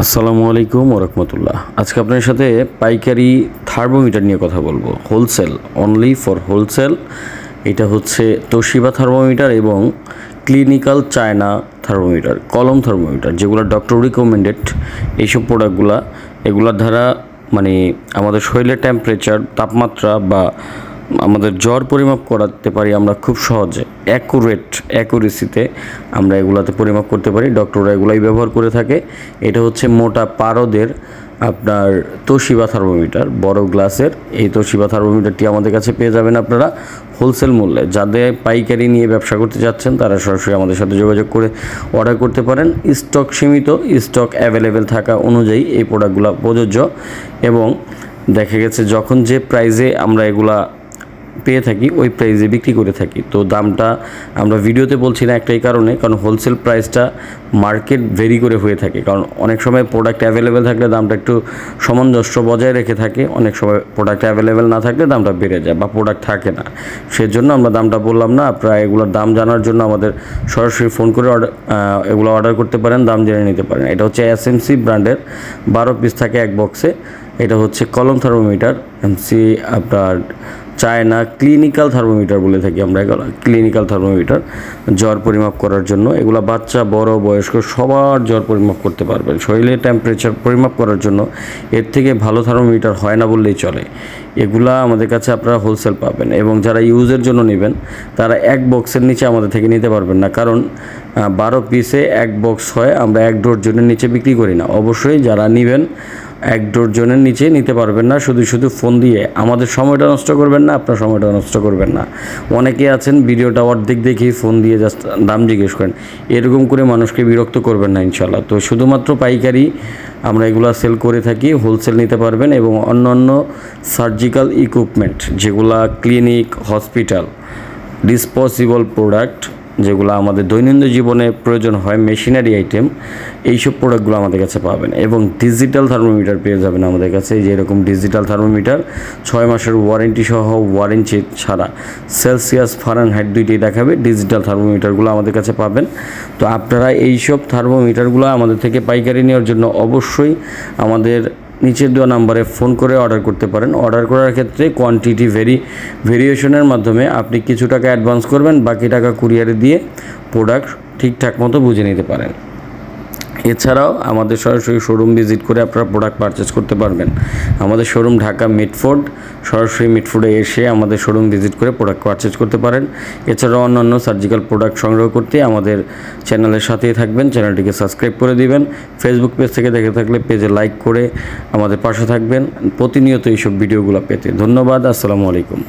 আসসালামু আলাইকুম ওয়া রাহমাতুল্লাহ। আজকে আপনার সাথে পাইকারি থার্মোমিটার নিয়ে কথা বলবো। Wholesale, only for wholesale. এটা হচ্ছে তোশিবা থার্মোমিটার এবং ক্লিনিক্যাল চায়না থার্মোমিটার, কলম থার্মোমিটার, যেগুলো ডক্টর রিকমেন্ডেড। এইসব প্রোডাক্টগুলা এগুলোর দ্বারা মানে আমাদের শরীরের টেম্পারেচার, তাপমাত্রা বা আমাদের জ্বর পরিমাপ করাতে পারি আমরা খুব সহজে, অ্যাকুরেসিতে আমরা এগুলাতে পরিমাপ করতে পারি। ডক্টররা এগুলাই ব্যবহার করে থাকে। এটা হচ্ছে মোটা পারদের আপনার তোশিবা থার্মোমিটার, বড় গ্লাসের। এই তোশিবা থার্মোমিটারটি আমাদের কাছে পেয়ে যাবেন আপনারা হোলসেল মূল্যে। যাদের পাইকারি নিয়ে ব্যবসা করতে যাচ্ছেন তারা সরাসরি আমাদের সাথে যোগাযোগ করে অর্ডার করতে পারেন। স্টক সীমিত, স্টক অ্যাভেলেবেল থাকা অনুযায়ী এই প্রোডাক্টগুলো প্রযোজ্য। এবং দেখা গেছে যখন যে প্রাইজে আমরা এগুলা পেয়ে থাকি ওই প্রাইসে বিক্রি করে থাকি। তো দামটা আমরা ভিডিওতে বলছি না একটাই কারণে, কারণ হোলসেল প্রাইসটা মার্কেট ভেরি করে হয়ে থাকে। কারণ অনেক সময় প্রোডাক্ট অ্যাভেলেবেল থাকলে দামটা একটু সামঞ্জস্য বজায় রেখে থাকে, অনেক সময় প্রোডাক্ট অ্যাভেলেবেল না থাকলে দামটা বেড়ে যায় বা প্রোডাক্ট থাকে না। সেজন্য আমরা দামটা বললাম না। আপনারা এগুলোর দাম জানার জন্য আমাদের সরাসরি ফোন করে এগুলো অর্ডার করতে পারেন, দাম জেনে নিতে পারেন। এটা হচ্ছে এসএমসি ব্র্যান্ডের, 12 পিস থাকে এক বক্সে। এটা হচ্ছে কলম থার্মোমিটার, এমসি আপনার চায়না ক্লিনিক্যাল থার্মোমিটার বলে থাকি আমরা। এগুলো ক্লিনিক্যাল থার্মোমিটার, জ্বর পরিমাপ করার জন্য। এগুলো বাচ্চা, বড়, বয়স্ক সবার জ্বর পরিমাপ করতে পারবেন। শরীরের টেম্পারেচার পরিমাপ করার জন্য এর থেকে ভালো থার্মোমিটার হয় না বললেই চলে। এগুলা আমাদের কাছে আপনারা হোলসেল পাবেন। এবং যারা ইউজের জন্য নেবেন তারা এক বক্সের নিচে আমাদের থেকে নিতে পারবেন না, কারণ 12 পিসে এক বক্স হয়। আমরা এক ডজনের নিচে বিক্রি করি না। অবশ্যই যারা নেবেন এক ডজনের নিচে নিতে পারবেন না। শুধু ফোন দিয়ে আমাদের সময়টা নষ্ট করবেন না, আপনার সময়টা নষ্ট করবেন না। অনেকে আছেন ভিডিওটা অর্ধেক দেখেই ফোন দিয়ে জাস্ট দাম জিজ্ঞেস করেন। এরকম করে মানুষকে বিরক্ত করবেন না ইনশাল্লাহ। তো শুধুমাত্র পাইকারি আমরা এগুলো সেল করে থাকি, হোলসেল নিতে পারবেন। এবং অন্যান্য সার্জিক্যাল ইকুইপমেন্ট, যেগুলা ক্লিনিক, হসপিটাল, ডিসপোজেবল প্রোডাক্ট, যেগুলো আমাদের দৈনন্দিন জীবনে প্রয়োজন হয়, মেশিনারি আইটেম, এইসব প্রোডাক্টগুলো আমাদের কাছে পাবেন। এবং ডিজিটাল থার্মোমিটার পেয়ে যাবেন আমাদের কাছে। যে এরকম ডিজিটাল থার্মোমিটার 6 মাসের ওয়ারেন্টি সহ, ওয়ারেন্টি ছাড়া, সেলসিয়াস, ফারেনহাইট দুইটাই দেখাবে। ডিজিটাল থার্মোমিটারগুলো আমাদের কাছে পাবেন। তো আপনারা এইসব থার্মোমিটারগুলো আমাদের থেকে পাইকারি নেওয়ার জন্য অবশ্যই আমাদের নিচের দেওয়া নাম্বারে ফোন করে অর্ডার করতে পারেন। অর্ডার করার ক্ষেত্রে কোয়ান্টিটি ভেরিয়েশনের মাধ্যমে আপনি কিছু টাকা অ্যাডভান্স করবেন, বাকি টাকা কুরিয়ারে দিয়ে প্রোডাক্ট ঠিকঠাক মতো বুঝে নিতে পারেন। এছাড়াও আমাদের সরাসরি শোরুম ভিজিট করে আপনারা প্রোডাক্ট পারচেস করতে পারবেন। আমাদের শোরুম ঢাকা মিটফোর্ড। সরাসরি মিটফোর্ডে এসে আমাদের শোরুম ভিজিট করে প্রোডাক্ট পারচেস করতে পারেন। এছাড়াও অন্যান্য সার্জিক্যাল প্রোডাক্ট সংগ্রহ করতে আমাদের চ্যানেলের সাথেই থাকবেন, চ্যানেলটিকে সাবস্ক্রাইব করে দিবেন। ফেসবুক পেজ থেকে দেখে থাকলে পেজে লাইক করে আমাদের পাশে থাকবেন প্রতিনিয়ত এইসব ভিডিওগুলো পেতে। ধন্যবাদ। আসসালামু আলাইকুম।